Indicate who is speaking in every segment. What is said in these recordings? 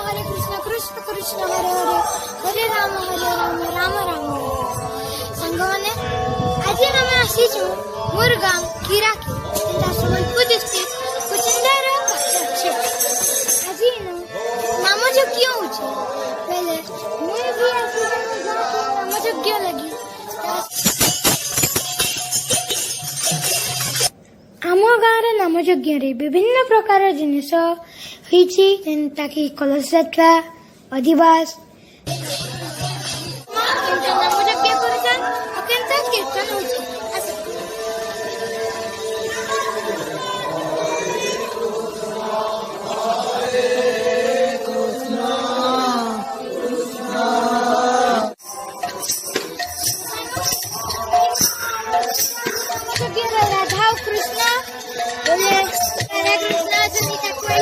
Speaker 1: हरे कृष्ण कृष्ण कृष्ण हरे हरे हरे राम राम राम हरे। सांगवाने आज आम आसीचु मोर गाँ कीराकी सम्बलपुर डिस्ट्रिक्ट कुचिंदार पाखे आज नामयज्ञ होचे पहले मुझे भी आसी नामयज्ञ लगी आम गाँव नामयज्ञ विभिन्न प्रकार जिनिस होता कि कलश यात्रा अधिवास नामयज्ञ कीर्तन होची। राधा कृष्ण बोले राधा कृष्ण सुनीता कोई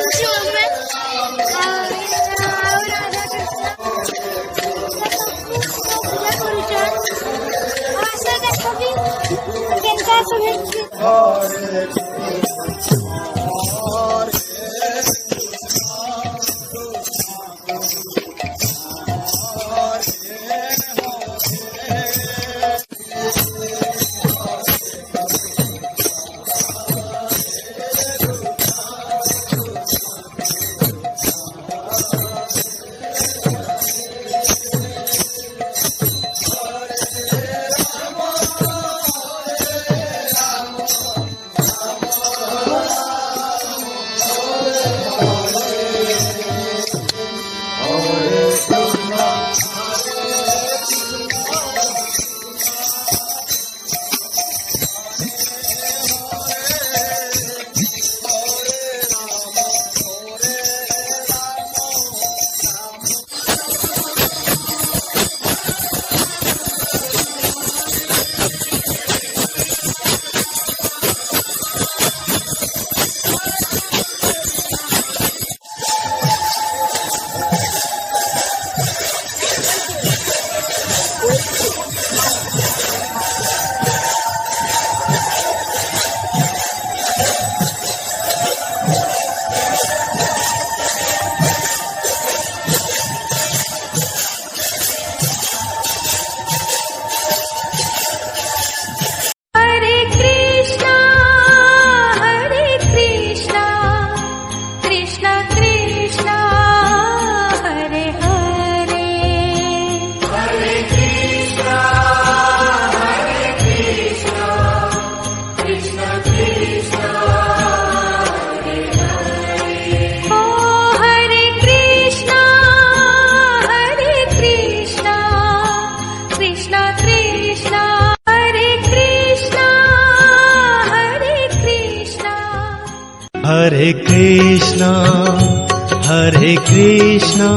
Speaker 2: हरे कृष्णा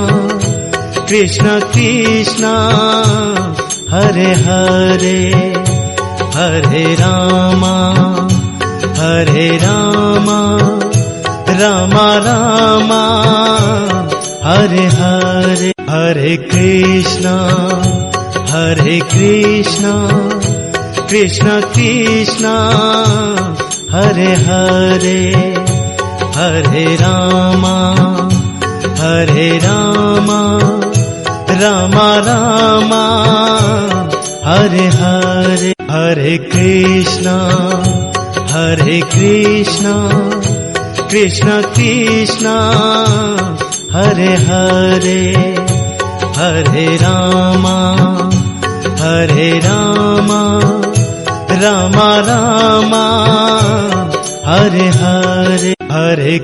Speaker 2: कृष्ण कृष्ण हरे हरे हरे राम राम राम हरे हरे। हरे कृष्णा कृष्ण कृष्ण हरे हरे हरे राम राम राम हरे हरे। हरे कृष्णा कृष्ण कृष्ण हरे हरे हरे राम राम राम हरे हरे। हरे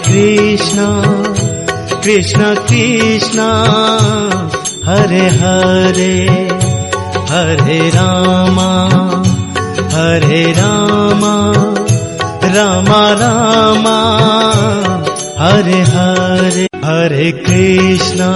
Speaker 2: कृष्णा कृष्ण कृष्ण हरे हरे हरे राम राम राम हरे हरे। हरे कृष्णा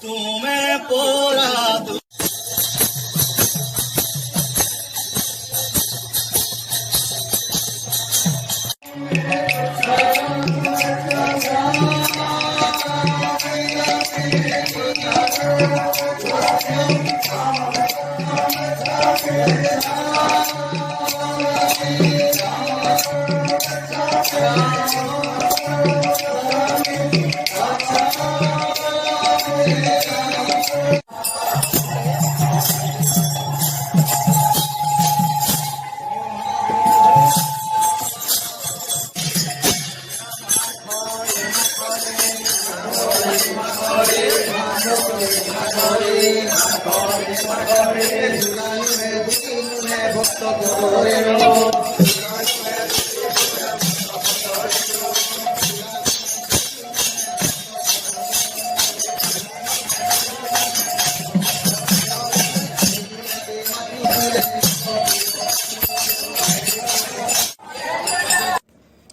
Speaker 2: तुम्हें पोरा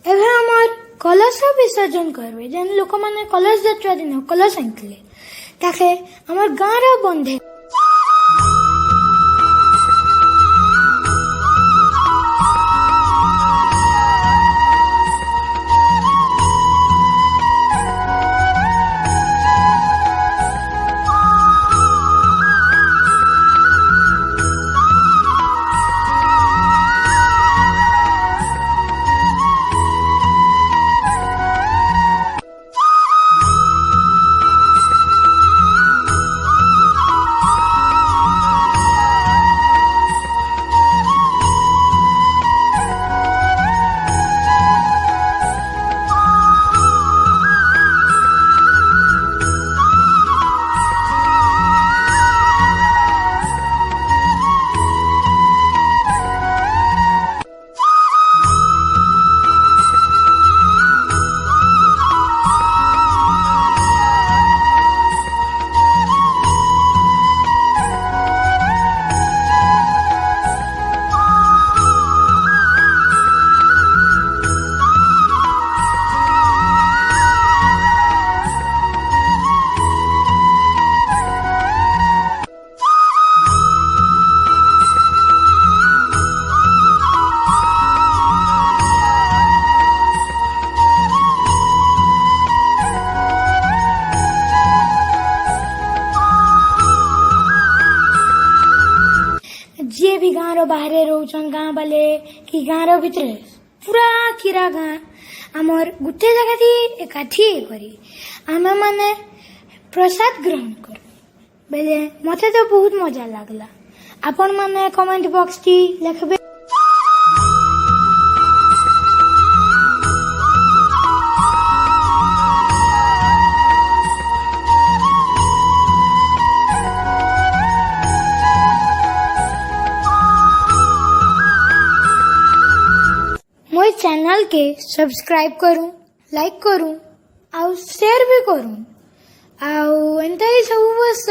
Speaker 1: ଏବେ ଆମର କଳସ ବିସର୍ଜନ କରିବେ ଯେନ୍ ଲୋକମାନେ କଳସ ଯାତ୍ରା ଦିନ କଳସ ଆଣିଥିଲେ ତାକେ ଆମର ଗାଁର ବନ୍ଧେ ଯିଏ ବି ଗାଁର ବାହାରେ ରହୁଛନ୍ ଗାଁ ବାଲେ କି ଗାଁର ଭିତରେ ପୁରା କିରା ଗାଁ ଆମର ଗୋଟେ ଜାଗାଠି ଏକାଠି କରି ଆମେ ମାନେ ପ୍ରସାଦ ଗ୍ରହଣ କରୁ ବେଲେ ମତେ ତ ବହୁତ ମଜା ଲାଗଲା ଆପଣ ମାନେ କମେଣ୍ଟ ବକ୍ସ ଟି ଲେଖବେ मोर चैनल के सब्सक्राइब करूं लाइक करूं आउ शेयर भी करूं आउ एंता ही सब वर्ष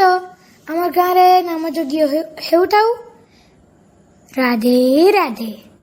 Speaker 1: आम गाँव नाम यज्ञ हेउठाऊ राधे राधे।